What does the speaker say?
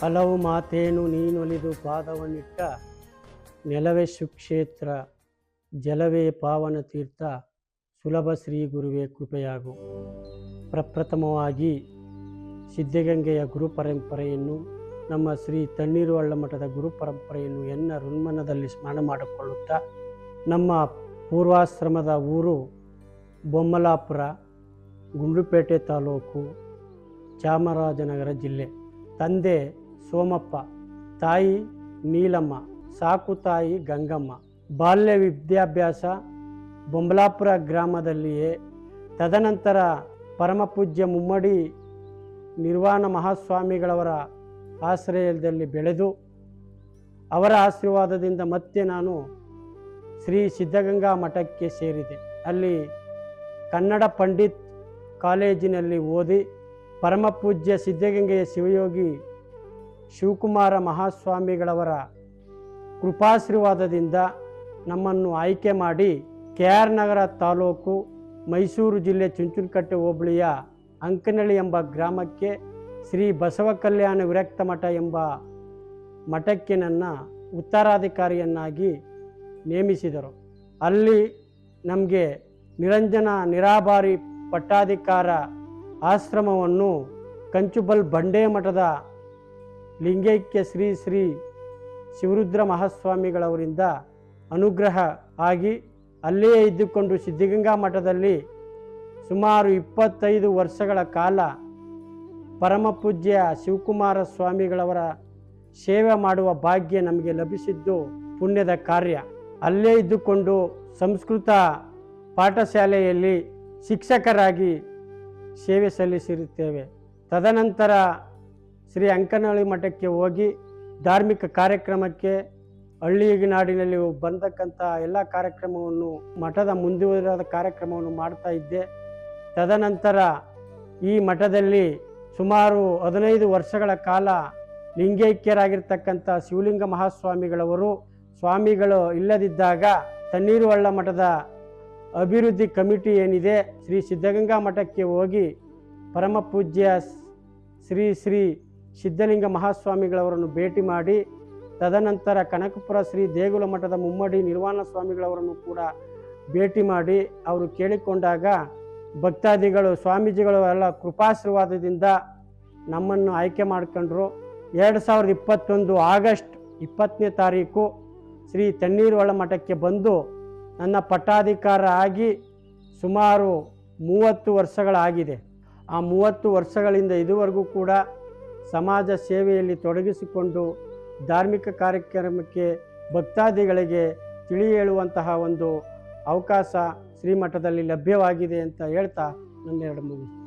ಹಲವು ಮಾತೇನು ನೀನೊಲಿದು ಪಾದವನ್ನಿಟ್ಟ ನೆಲವೇ ಸುಕ್ಷೇತ್ರ ಜಲವೇ ಪಾವನ ತೀರ್ಥ ಸುಲಭ ಶ್ರೀ ಗುರುವೇ ಕೃಪೆಯಾಗು. ಪ್ರಪ್ರಥಮವಾಗಿ ಸಿದ್ಧಗಂಗೆಯ ಗುರು ಪರಂಪರೆಯನ್ನು, ನಮ್ಮ ಶ್ರೀ ತಣ್ಣೀರುವಳ್ಳ ಮಠದ ಗುರು ಪರಂಪರೆಯನ್ನು ಎನ್ನ ಹೃನ್ಮನದಲ್ಲಿ ಸ್ಮರಣ ಮಾಡಿಕೊಳ್ಳುತ್ತಾ, ನಮ್ಮ ಪೂರ್ವಾಶ್ರಮದ ಊರು ಬೊಮ್ಮಲಾಪುರ, ಗುಂಡ್ಲುಪೇಟೆ ತಾಲೂಕು, ಚಾಮರಾಜನಗರ ಜಿಲ್ಲೆ. ತಂದೆ ಸೋಮಪ್ಪ, ತಾಯಿ ನೀಲಮ್ಮ, ಸಾಕು ತಾಯಿ ಗಂಗಮ್ಮ. ಬಾಲ್ಯ ವಿದ್ಯಾಭ್ಯಾಸ ಬೊಮ್ಮಲಾಪುರ ಗ್ರಾಮದಲ್ಲಿಯೇ. ತದನಂತರ ಪರಮಪೂಜ್ಯ ಮುಮ್ಮಡಿ ನಿರ್ವಾಣ ಮಹಾಸ್ವಾಮಿಗಳವರ ಆಶ್ರಯದಲ್ಲಿ ಬೆಳೆದು, ಅವರ ಆಶೀರ್ವಾದದಿಂದ ಮತ್ತೆ ನಾನು ಶ್ರೀ ಸಿದ್ಧಗಂಗಾ ಮಠಕ್ಕೆ ಸೇರಿದೆ. ಅಲ್ಲಿ ಕನ್ನಡ ಪಂಡಿತ್ ಕಾಲೇಜಿನಲ್ಲಿ ಓದಿ, ಪರಮಪೂಜ್ಯ ಸಿದ್ಧಗಂಗೆಯ ಶಿವಯೋಗಿ ಶಿವಕುಮಾರ ಮಹಾಸ್ವಾಮಿಗಳವರ ಕೃಪಾಶೀರ್ವಾದದಿಂದ ನಮ್ಮನ್ನು ಆಯ್ಕೆ ಮಾಡಿ KR ನಗರ ತಾಲೂಕು, ಮೈಸೂರು ಜಿಲ್ಲೆ ಚುಂಚನಕಟ್ಟೆ ಹೋಬಳಿಯ ಅಂಕನಹಳ್ಳಿ ಎಂಬ ಗ್ರಾಮಕ್ಕೆ ಶ್ರೀ ಬಸವ ಕಲ್ಯಾಣ ವಿರಕ್ತ ಮಠ ಎಂಬ ಮಠಕ್ಕೆ ನನ್ನ ಉತ್ತರಾಧಿಕಾರಿಯನ್ನಾಗಿ ನೇಮಿಸಿದರು. ಅಲ್ಲಿ ನಮಗೆ ನಿರಂಜನ ನಿರಾಭಾರಿ ಪಟ್ಟಾಧಿಕಾರ ಆಶ್ರಮವನ್ನು ಕಂಚುಬಲ್ ಬಂಡೆ ಮಠದ ಲಿಂಗೈಕ್ಯ ಶ್ರೀ ಶ್ರೀ ಶಿವರುದ್ರ ಮಹಾಸ್ವಾಮಿಗಳವರಿಂದ ಅನುಗ್ರಹ ಆಗಿ ಅಲ್ಲಿಯೇ ಇದ್ದುಕೊಂಡು ಸಿದ್ಧಗಂಗಾ ಮಠದಲ್ಲಿ ಸುಮಾರು 25 ವರ್ಷಗಳ ಕಾಲ ಪರಮಪೂಜ್ಯ ಶಿವಕುಮಾರ ಸ್ವಾಮಿಗಳವರ ಸೇವೆ ಮಾಡುವ ಭಾಗ್ಯ ನಮಗೆ ಲಭಿಸಿದ್ದು ಪುಣ್ಯದ ಕಾರ್ಯ. ಅಲ್ಲೇ ಇದ್ದುಕೊಂಡು ಸಂಸ್ಕೃತ ಪಾಠಶಾಲೆಯಲ್ಲಿ ಶಿಕ್ಷಕರಾಗಿ ಸೇವೆ ಸಲ್ಲಿಸಿರುತ್ತೇವೆ. ತದನಂತರ ಶ್ರೀ ಅಂಕನಹಳ್ಳಿ ಮಠಕ್ಕೆ ಹೋಗಿ ಧಾರ್ಮಿಕ ಕಾರ್ಯಕ್ರಮಕ್ಕೆ, ಹಳ್ಳಿನಾಡಿನಲ್ಲಿ ಬಂದಕ್ಕಂಥ ಎಲ್ಲ ಕಾರ್ಯಕ್ರಮವನ್ನು, ಮಠದ ಮುಂದುವರಿದ ಕಾರ್ಯಕ್ರಮವನ್ನು ಮಾಡ್ತಾ ಇದ್ದೆ. ತದನಂತರ ಈ ಮಠದಲ್ಲಿ ಸುಮಾರು 15 ವರ್ಷಗಳ ಕಾಲ ಲಿಂಗೈಕ್ಯರಾಗಿರ್ತಕ್ಕಂಥ ಶಿವಲಿಂಗ ಮಹಾಸ್ವಾಮಿಗಳವರು ಸ್ವಾಮಿಗಳು ಇಲ್ಲದಿದ್ದಾಗ ತಣ್ಣೀರುವಳ್ಳ ಮಠದ ಅಭಿವೃದ್ಧಿ ಕಮಿಟಿ ಏನಿದೆ, ಶ್ರೀ ಸಿದ್ಧಗಂಗಾ ಮಠಕ್ಕೆ ಹೋಗಿ ಪರಮಪೂಜ್ಯ ಶ್ರೀ ಶ್ರೀ ಸಿದ್ಧಲಿಂಗ ಮಹಾಸ್ವಾಮಿಗಳವರನ್ನು ಭೇಟಿ ಮಾಡಿ, ತದನಂತರ ಕನಕಪುರ ಶ್ರೀ ದೇಗುಲ ಮಠದ ಮುಮ್ಮಡಿ ನಿರ್ವಾಣ ಸ್ವಾಮಿಗಳವರನ್ನು ಕೂಡ ಭೇಟಿ ಮಾಡಿ ಅವರು ಕೇಳಿಕೊಂಡಾಗ ಭಕ್ತಾದಿಗಳು, ಸ್ವಾಮೀಜಿಗಳು ಎಲ್ಲ ಕೃಪಾಶೀರ್ವಾದದಿಂದ ನಮ್ಮನ್ನು ಆಯ್ಕೆ ಮಾಡಿಕೊಂಡ್ರು. 2021 ಆಗಸ್ಟ್ 20ನೇ ತಾರೀಕು ಶ್ರೀ ತಣ್ಣೀರುವಳ್ಳ ಮಠಕ್ಕೆ ಬಂದು ನನ್ನ ಪಟ್ಟಾಧಿಕಾರ ಆಗಿ ಸುಮಾರು 30 ವರ್ಷಗಳಾಗಿದೆ. ಆ 30 ವರ್ಷಗಳಿಂದ ಇದುವರೆಗೂ ಕೂಡ ಸಮಾಜ ಸೇವೆಯಲ್ಲಿ ತೊಡಗಿಸಿಕೊಂಡು ಧಾರ್ಮಿಕ ಕಾರ್ಯಕ್ರಮಕ್ಕೆ ಭಕ್ತಾದಿಗಳಿಗೆ ತಿಳಿ ಹೇಳುವಂತಹ ಒಂದು ಅವಕಾಶ ಶ್ರೀಮಠದಲ್ಲಿ ಲಭ್ಯವಾಗಿದೆ ಅಂತ ಹೇಳ್ತಾ ನನ್ನೆರಡು ಮುಗಿಸ್ತೀನಿ.